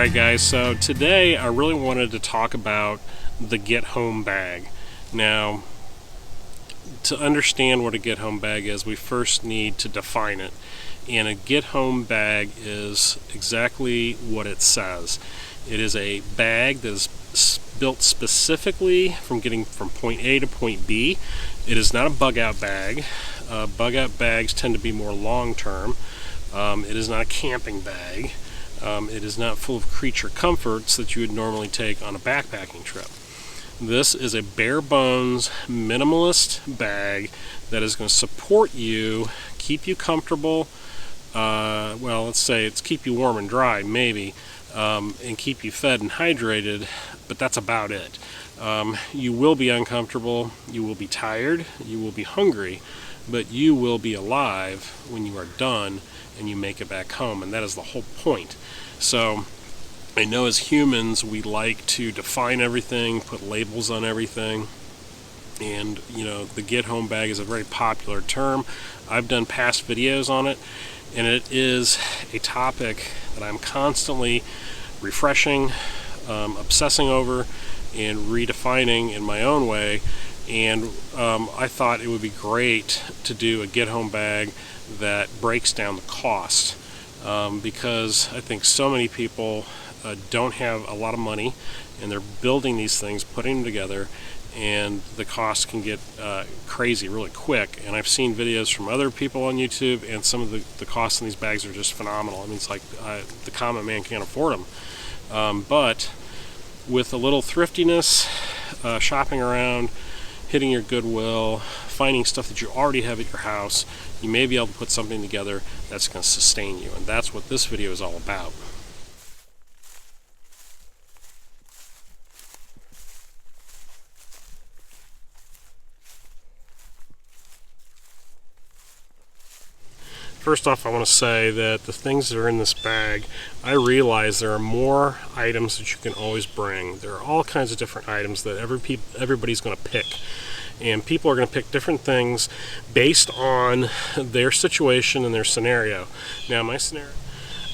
Alright guys, so today I really wanted to talk about the get home bag. Now, to understand what a get home bag is, we first need to define it. And a get home bag is exactly what it says. It is a bag that is built specifically from getting from point A to point B. It is not a bug out bag. Bug out bags tend to be more long term. It is not a camping bag. It is not full of creature comforts that you would normally take on a backpacking trip. This is a bare bones, minimalist bag that is going to support you, keep you comfortable, well, let's say it's keep you warm and dry, maybe, and keep you fed and hydrated, but that's about it. You will be uncomfortable, you will be tired, you will be hungry, but you will be alive when you are done and you make it back home, and that is the whole point. So I know as humans we like to define everything, put labels on everything, and you know, the get home bag is a very popular term. I've done past videos on it, and it is a topic that I'm constantly refreshing, obsessing over, and redefining in my own way. And I thought it would be great to do a get home bag that breaks down the cost, because I think so many people don't have a lot of money and they're building these things, putting them together, and the cost can get crazy really quick. And I've seen videos from other people on YouTube, and some of the costs in these bags are just phenomenal. I mean, it's like the common man can't afford them. But with a little thriftiness, shopping around, hitting your Goodwill, finding stuff that you already have at your house, you may be able to put something together that's going to sustain you. And that's what this video is all about. First off, I want to say that the things that are in this bag, I realize there are more items that you can always bring. There are all kinds of different items that everybody's going to pick. And people are going to pick different things based on their situation and their scenario. Now, my scenario,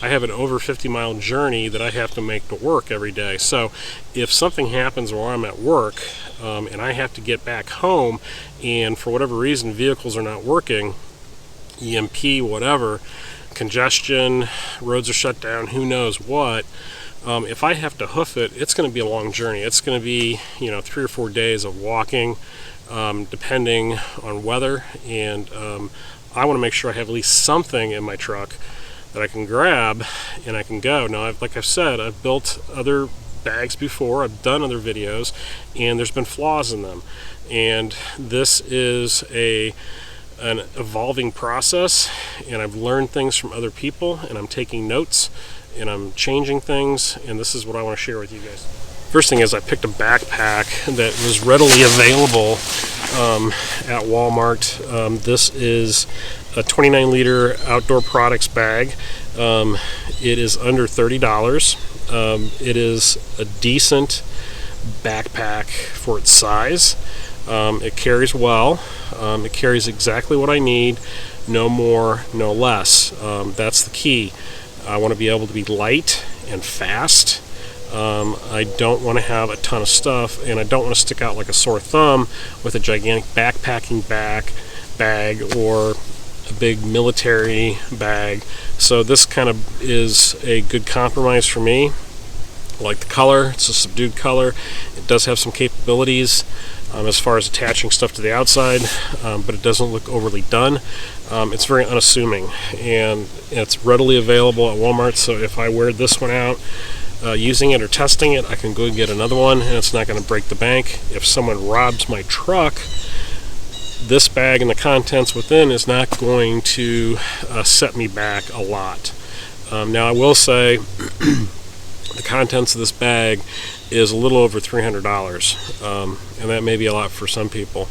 I have an over 50-mile journey that I have to make to work every day. So if something happens while I'm at work and I have to get back home, and for whatever reason vehicles are not working, EMP, whatever, congestion, roads are shut down, who knows what, if I have to hoof it, it's going to be a long journey. It's going to be, 3 or 4 days of walking, depending on weather, and I want to make sure I have at least something in my truck that I can grab and I can go. Now, like I've said, I've built other bags before, I've done other videos, and there's been flaws in them, and this is an evolving process, and I've learned things from other people, and I'm taking notes, and I'm changing things, and this is what I want to share with you guys. First thing is, I picked a backpack that was readily available at Walmart. This is a 29-liter outdoor products bag. It is under $30. It is a decent backpack for its size. It carries well. It carries exactly what I need, no more, no less. That's the key. I want to be able to be light and fast. I don't want to have a ton of stuff, and I don't want to stick out like a sore thumb with a gigantic backpacking bag or a big military bag. So this kind of is a good compromise for me. I like the color. It's a subdued color. It does have some capabilities as far as attaching stuff to the outside, but it doesn't look overly done. It's very unassuming, and it's readily available at Walmart, so if I wear this one out using it or testing it, I can go get another one, and it's not going to break the bank. If someone robs my truck, this bag and the contents within is not going to set me back a lot. Now, I will say the contents of this bag is a little over $300, and that may be a lot for some people,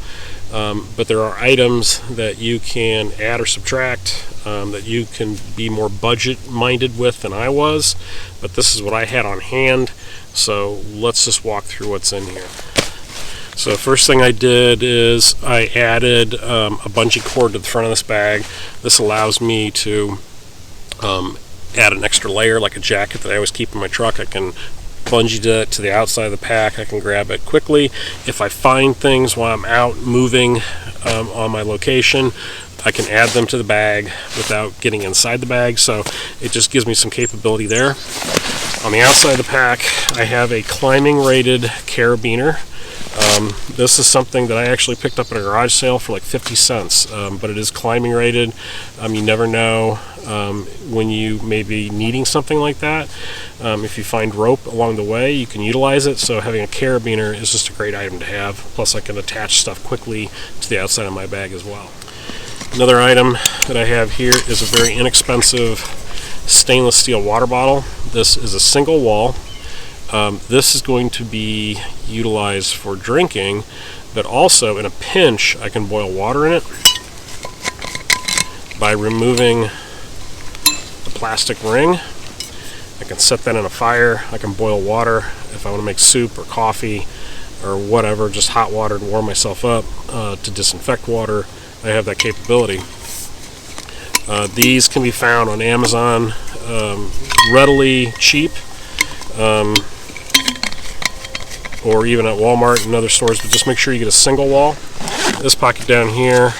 but there are items that you can add or subtract, that you can be more budget minded with than I was, but this is what I had on hand, so let's just walk through what's in here. So first thing I did is I added a bungee cord to the front of this bag. This allows me to add an extra layer like a jacket that I always keep in my truck. I can bungee it to the outside of the pack. I can grab it quickly. If I find things while I'm out moving on my location, I can add them to the bag without getting inside the bag, so it just gives me some capability there. On the outside of the pack, I have a climbing rated carabiner. This is something that I actually picked up at a garage sale for like 50 cents, but it is climbing rated. You never know when you may be needing something like that. If you find rope along the way, you can utilize it, so having a carabiner is just a great item to have. Plus I can attach stuff quickly to the outside of my bag as well. Another item that I have here is a very inexpensive stainless steel water bottle. This is a single wall. This is going to be utilized for drinking, but also in a pinch I can boil water in it by removing the plastic ring. I can set that in a fire. I can boil water if I want to make soup or coffee or whatever, just hot water to warm myself up, to disinfect water. I have that capability. These can be found on Amazon, readily cheap, or even at Walmart and other stores, but just make sure you get a single wall. This pocket down here,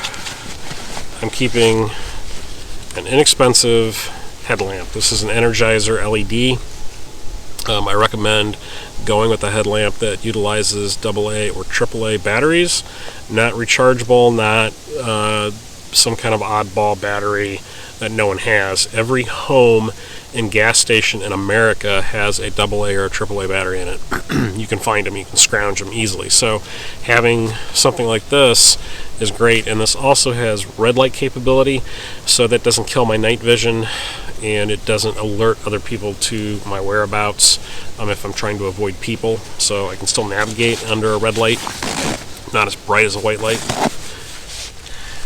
I'm keeping an inexpensive headlamp. This is an Energizer LED. I recommend going with a headlamp that utilizes AA or AAA batteries, not rechargeable, not some kind of oddball battery that no one has. Every home and gas station in America has a AA or a AAA battery in it. You can find them, you can scrounge them easily. So having something like this is great, and this also has red light capability, so that doesn't kill my night vision and it doesn't alert other people to my whereabouts if I'm trying to avoid people. So I can still navigate under a red light, not as bright as a white light.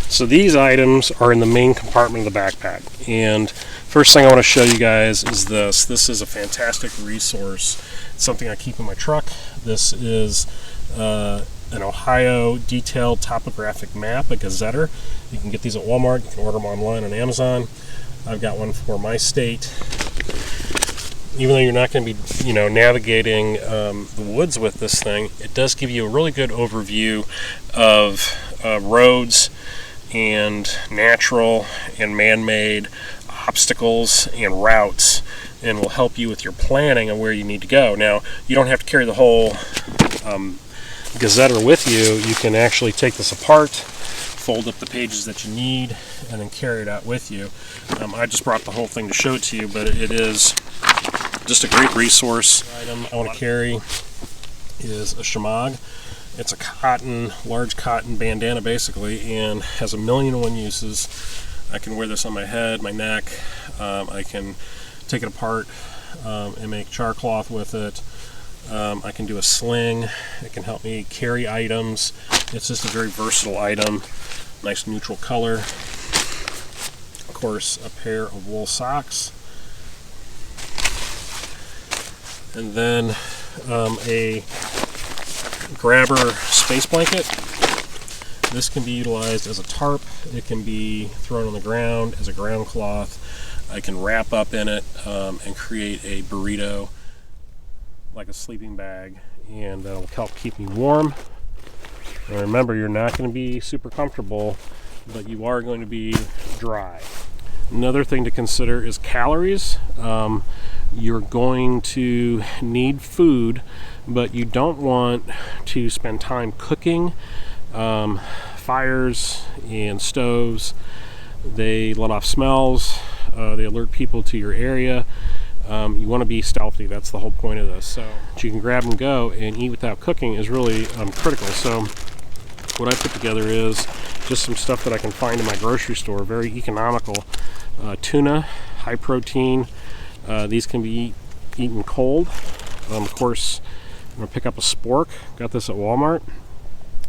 So these items are in the main compartment of the backpack, and first thing I want to show you guys is this. This is a fantastic resource. It's something I keep in my truck. This is an Ohio detailed topographic map, a gazetter. You can get these at Walmart. You can order them online on Amazon. I've got one for my state. Even though you're not going to be, navigating the woods with this thing, it does give you a really good overview of roads and natural and man-made obstacles and routes, and will help you with your planning of where you need to go. Now, you don't have to carry the whole gazetter with you. You can actually take this apart, fold up the pages that you need, and then carry it out with you. I just brought the whole thing to show it to you, but it is just a great resource. The item I want to carry is a shemagh. It's a large cotton bandana basically, and has 1,000,001 uses. I can wear this on my head, my neck. I can take it apart and make char cloth with it. I can do a sling. It can help me carry items. It's just a very versatile item. Nice neutral color. Of course, a pair of wool socks. And then a grabber space blanket. This can be utilized as a tarp. It can be thrown on the ground as a ground cloth. I can wrap up in it and create a burrito, like a sleeping bag, and that'll help keep me warm. And remember, you're not going to be super comfortable, but you are going to be dry. Another thing to consider is calories. You're going to need food, but you don't want to spend time cooking. Fires and stoves, they let off smells, they alert people to your area. You want to be stealthy. That's the whole point of this. So you can grab and go and eat without cooking is really critical. So what I put together is just some stuff that I can find in my grocery store, very economical. Tuna, high protein. These can be eaten cold. Of course, I'm going to pick up a spork. Got this at Walmart.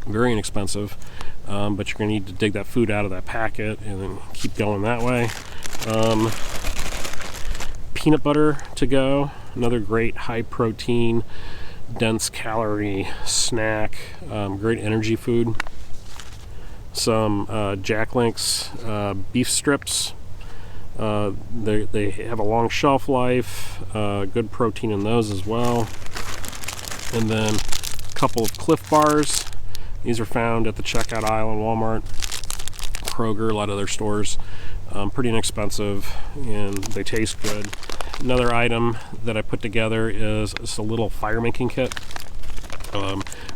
Very inexpensive, but you're going to need to dig that food out of that packet and then keep going that way. Peanut butter to go. Another great high protein, dense calorie snack. Great energy food. Some Jack Link's beef strips. They have a long shelf life, good protein in those as well. And then a couple of Cliff Bars. These are found at the checkout aisle in Walmart, Kroger, a lot of other stores. Pretty inexpensive, and they taste good. Another item that I put together is just a little fire making kit.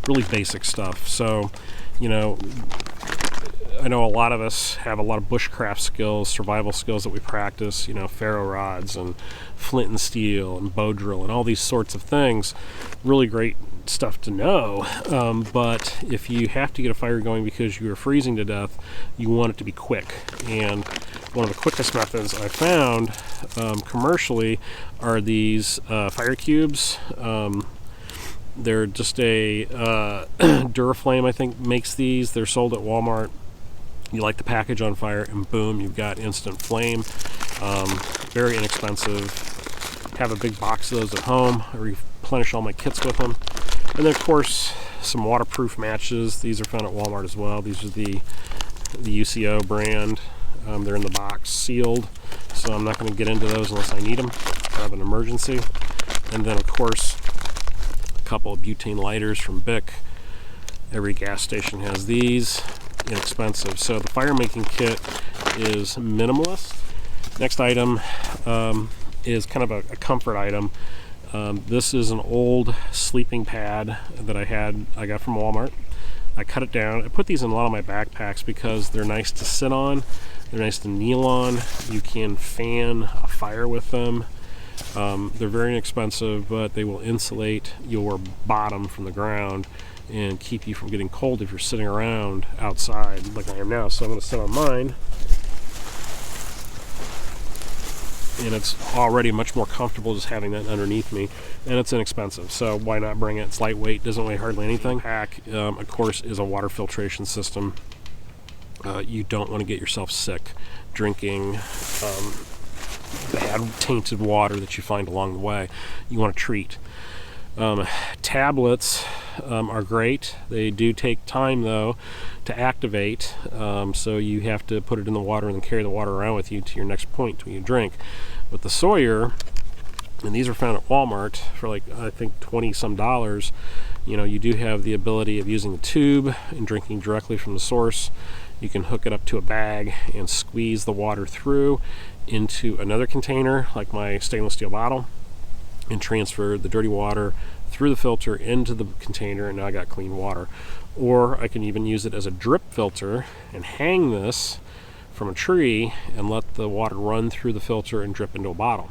Really basic stuff. So, you know, I know a lot of us have a lot of bushcraft skills, survival skills that we practice, you know, ferro rods and flint and steel and bow drill and all these sorts of things. Really great stuff to know, but if you have to get a fire going because you're freezing to death, you want it to be quick. And one of the quickest methods I found commercially are these fire cubes. They're just a Duraflame, I think, makes these. They're sold at Walmart. You light the package on fire and boom, you've got instant flame. Very inexpensive. Have a big box of those at home. I replenish all my kits with them. And then of course some waterproof matches. These are found at Walmart as well. These are the UCO brand. They're in the box sealed, so I'm not going to get into those unless I need them. I have an emergency. And then of course a couple of butane lighters from Bic. Every gas station has these. Inexpensive. So the fire making kit is minimalist. Next item is kind of a comfort item. This is an old sleeping pad that I got from Walmart. I cut it down. I put these in a lot of my backpacks because they're nice to sit on. They're nice to kneel on. You can fan a fire with them. They're very inexpensive, but they will insulate your bottom from the ground and keep you from getting cold if you're sitting around outside like I am now. So I'm going to sit on mine, and it's already much more comfortable just having that underneath me, and it's inexpensive, so why not bring it? It's lightweight, doesn't weigh hardly anything. Pack, of course, is a water filtration system. You don't want to get yourself sick drinking bad tainted water that you find along the way. You want to treat. Tablets are great. They do take time though to activate, so you have to put it in the water and then carry the water around with you to your next point when you drink. With the Sawyer, and these are found at Walmart for like I think $20 some, you know, you do have the ability of using the tube and drinking directly from the source. You can hook it up to a bag and squeeze the water through into another container like my stainless steel bottle and transfer the dirty water through the filter into the container, and now I got clean water. Or I can even use it as a drip filter and hang this from a tree and let the water run through the filter and drip into a bottle.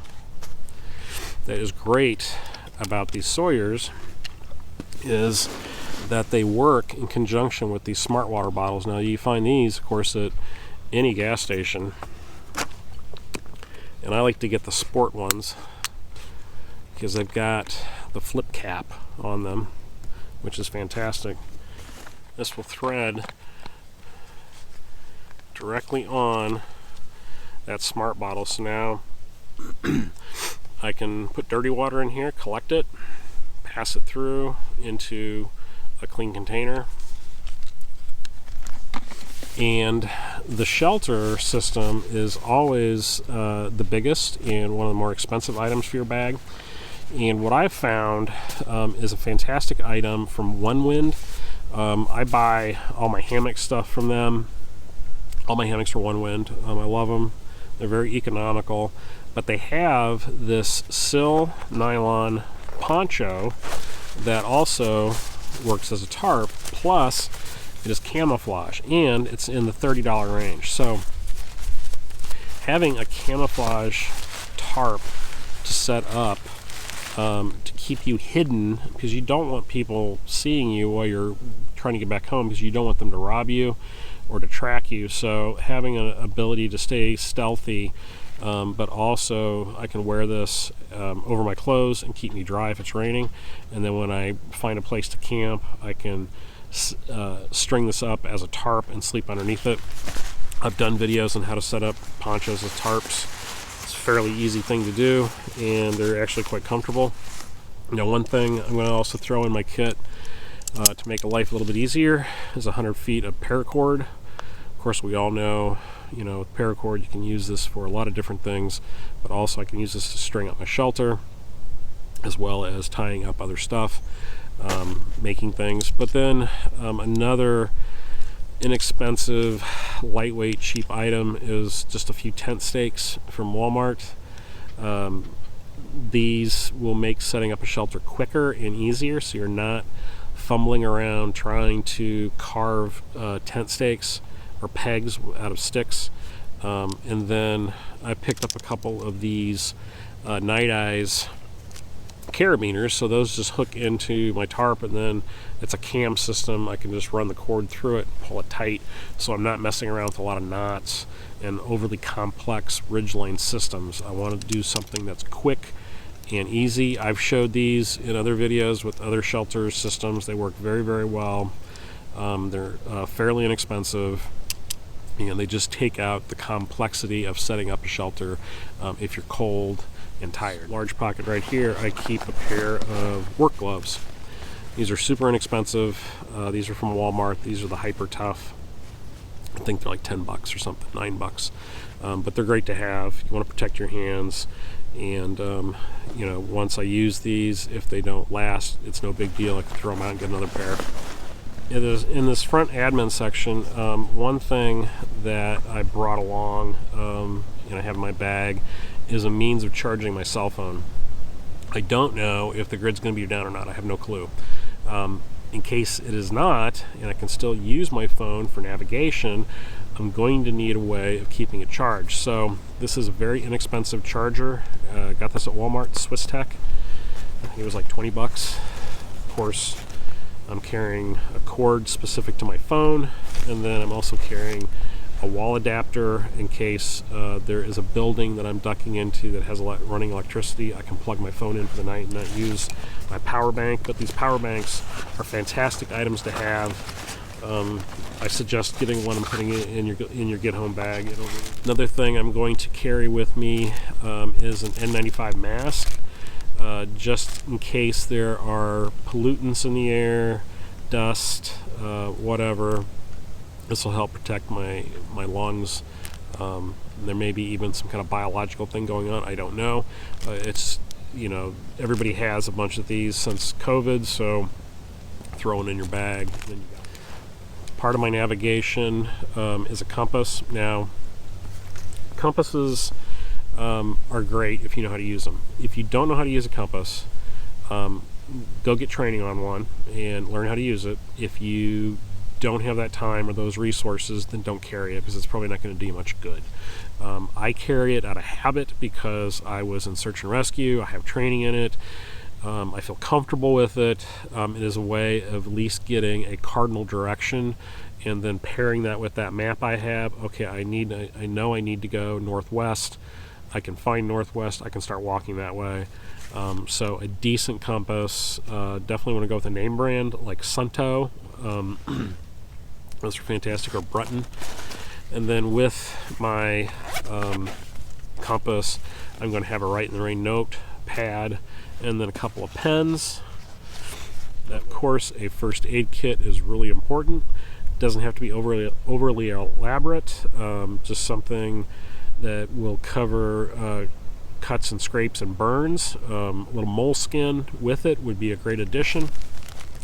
That is great about these Sawyers is that they work in conjunction with these smart water bottles. Now you find these, of course, at any gas station, and I like to get the sport ones because they've got the flip cap on them, which is fantastic. This will thread directly on that smart bottle. So now I can put dirty water in here, collect it, pass it through into a clean container. And the shelter system is always the biggest and one of the more expensive items for your bag. And what I've found is a fantastic item from One Wind. I buy all my hammock stuff from them. All my hammocks are One Wind. I love them. They're very economical. But they have this sill nylon poncho that also works as a tarp. Plus, it is camouflage. And it's in the $30 range. So, having a camouflage tarp to set up to keep you hidden, because you don't want people seeing you while you're trying to get back home, because you don't want them to rob you or to track you. So having an ability to stay stealthy, but also I can wear this over my clothes and keep me dry if it's raining, and then when I find a place to camp I can string this up as a tarp and sleep underneath it. I've done videos on how to set up ponchos as tarps. It's a fairly easy thing to do, and they're actually quite comfortable. Now, one thing I'm going to also throw in my kit to make life a little bit easier is 100 feet of paracord. Of course, we all know you know, with paracord. You can use this for a lot of different things, but also I can use this to string up my shelter, as well as tying up other stuff, making things. But then another inexpensive, lightweight, cheap item is just a few tent stakes from Walmart. These will make setting up a shelter quicker and easier, so you're not fumbling around trying to carve tent stakes or pegs out of sticks. And then I picked up a couple of these Night Eyes carabiners, so those just hook into my tarp, and then it's a cam system. I can just run the cord through it and pull it tight, so I'm not messing around with a lot of knots and overly complex ridgeline systems. I want to do something that's quick and easy. I've showed these in other videos with other shelter systems. They work very, very well. They're fairly inexpensive, and they just take out the complexity of setting up a shelter if you're cold and tired. Large pocket right here, I keep a pair of work gloves. These are super inexpensive. These are from Walmart. These are the Hyper Tough. I think they're like 10 bucks or something, 9 bucks. But they're great to have. You want to protect your hands. And you know, once I use these, if they don't last, it's no big deal. I can throw them out and get another pair. In this front admin section, one thing that I brought along and I have in my bag is a means of charging my cell phone. I don't know if the grid's going to be down or not. I have no clue. In case it is not, and I can still use my phone for navigation, I'm going to need a way of keeping it charged. So this is a very inexpensive charger. Got this at Walmart, Swiss Tech. I think it was like 20 bucks. Of course, I'm carrying a cord specific to my phone, and then I'm also carrying a wall adapter in case there is a building that I'm ducking into that has running electricity. I can plug my phone in for the night and not use my power bank. But these power banks are fantastic items to have. I suggest getting one and putting it in your get home bag. Another thing I'm going to carry with me is an N95 mask, just in case there are pollutants in the air, dust, whatever. This will help protect my lungs. There may be even some kind of biological thing going on. I don't know. It's, you know, everybody has a bunch of these since COVID, so throw one in your bag. Part of my navigation is a compass. Now, compasses are great if you know how to use them. If you don't know how to use a compass, go get training on one and learn how to use it. If you don't have that time or those resources, then don't carry it, because it's probably not going to do you much good. I carry it out of habit because I was in search and rescue. I have training in it. I feel comfortable with it. It is a way of at least getting a cardinal direction and then pairing that with that map I have. Okay, I know I need to go northwest. I can find northwest. I can start walking that way. So a decent compass. Definitely want to go with a name brand like Sunto. Those are fantastic, or Breton. And then with my compass, I'm going to have a Write in the Rain notepad, and then a couple of pens. Of course, a first aid kit is really important. Doesn't have to be overly elaborate. Just something that will cover cuts and scrapes and burns. A little moleskin with it would be a great addition.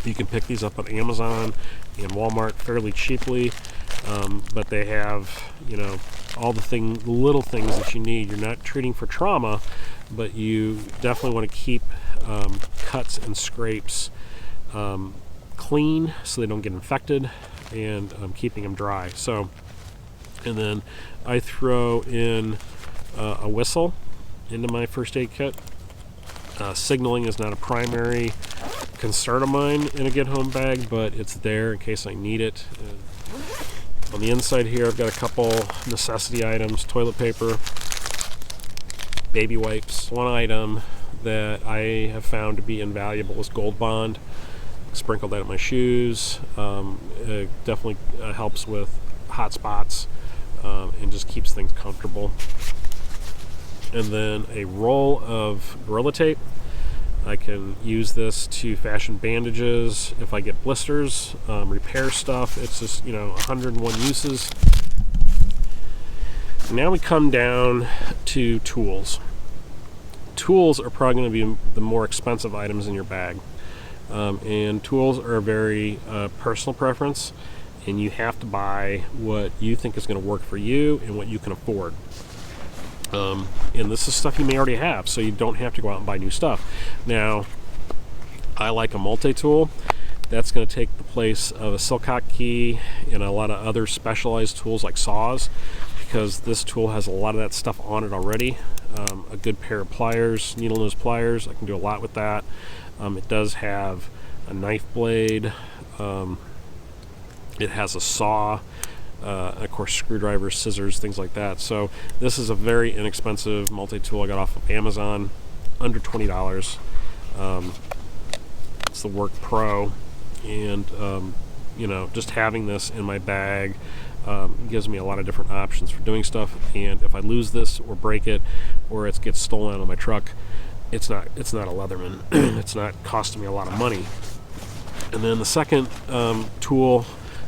You can pick these up on Amazon and Walmart fairly cheaply, but they have, you know, all the little things that you need. You're not treating for trauma, but you definitely want to keep cuts and scrapes clean so they don't get infected, and keeping them dry. So, and then I throw in a whistle into my first aid kit. Signaling is not a primary concern of mine in a get home bag, but it's there in case I need it. On the inside here, I've got a couple necessity items: toilet paper, baby wipes. One item that I have found to be invaluable is Gold Bond. Sprinkle that in my shoes. It definitely helps with hot spots and just keeps things comfortable. And then a roll of Gorilla Tape. I can use this to fashion bandages if I get blisters, repair stuff. It's just, 101 uses. So now we come down to tools. Tools are probably going to be the more expensive items in your bag. And tools are a very personal preference, and you have to buy what you think is going to work for you and what you can afford. And this is stuff you may already have, so you don't have to go out and buy new stuff. Now, I like a multi-tool. That's going to take the place of a silcock key and a lot of other specialized tools like saws, because this tool has a lot of that stuff on it already. A good pair of pliers, needle nose pliers, I can do a lot with that. It does have a knife blade. It has a saw, of course screwdrivers, scissors, things like that. So this is a very inexpensive multi-tool I got off of Amazon, under $20. It's the Work Pro, and you know, just having this in my bag gives me a lot of different options for doing stuff. And if I lose this or break it, or it gets stolen out of my truck, it's not a Leatherman. It's not costing me a lot of money. And then the second tool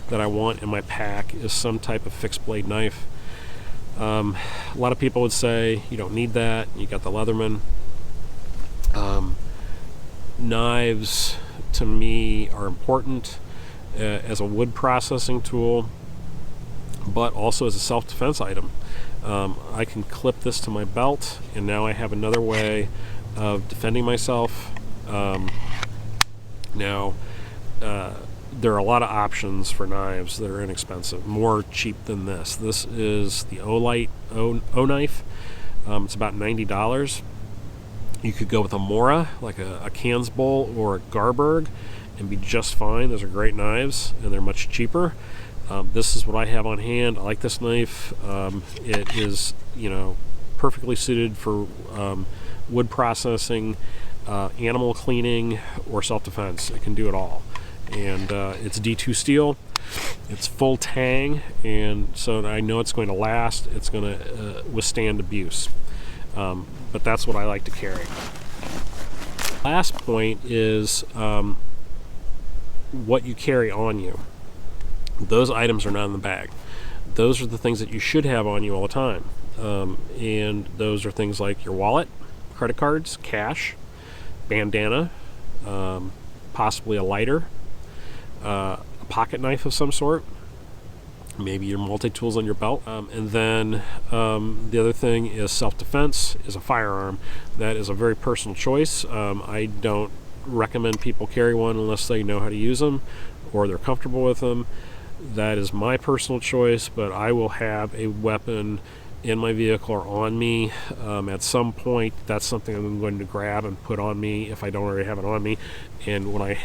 that I want in my pack is some type of fixed blade knife. A lot of people would say you don't need that, you got the Leatherman. Knives to me are important as a wood processing tool, but also as a self-defense item. I can clip this to my belt, and now I have another way of defending myself. Now, there are a lot of options for knives that are inexpensive, more cheap than this. This is the O knife. It's about $90. You could go with a Mora, like a Cans Bowl or a Garberg, and be just fine. Those are great knives, and they're much cheaper. This is what I have on hand. I like this knife. It is, you know, perfectly suited for wood processing, animal cleaning, or self-defense. It can do it all. And it's D2 steel. It's full tang, and so I know it's going to last. It's going to withstand abuse. But that's what I like to carry. Last point is what you carry on you. Those items are not in the bag. Those are the things that you should have on you all the time. And those are things like your wallet, credit cards, cash, bandana, possibly a lighter, a pocket knife of some sort, maybe your multi-tools on your belt. And then the other thing is self-defense, is a firearm. That is a very personal choice. I don't recommend people carry one unless they know how to use them or they're comfortable with them. That is my personal choice, but I will have a weapon in my vehicle or on me at some point. That's something I'm going to grab and put on me if I don't already have it on me. And when I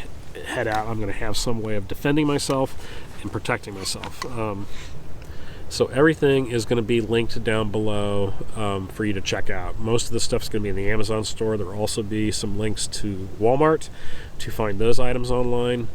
head out, I'm going to have some way of defending myself and protecting myself. So everything is going to be linked down below for you to check out. Most of this stuff is going to be in the Amazon store. There will also be some links to Walmart to find those items online.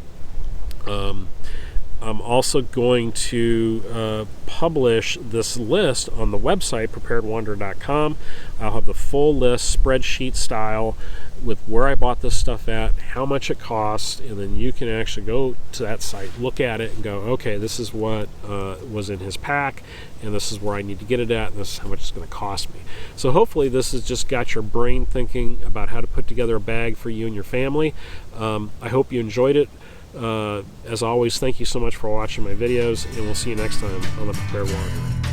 I'm also going to publish this list on the website, preparedwanderer.com. I'll have the full list, spreadsheet style, with where I bought this stuff at, how much it costs, and then you can actually go to that site, look at it, and go, okay, this is what was in his pack, and this is where I need to get it at, and this is how much it's going to cost me. So hopefully this has just got your brain thinking about how to put together a bag for you and your family. I hope you enjoyed it. As always, thank you so much for watching my videos, and we'll see you next time on The Prepared Wanderer.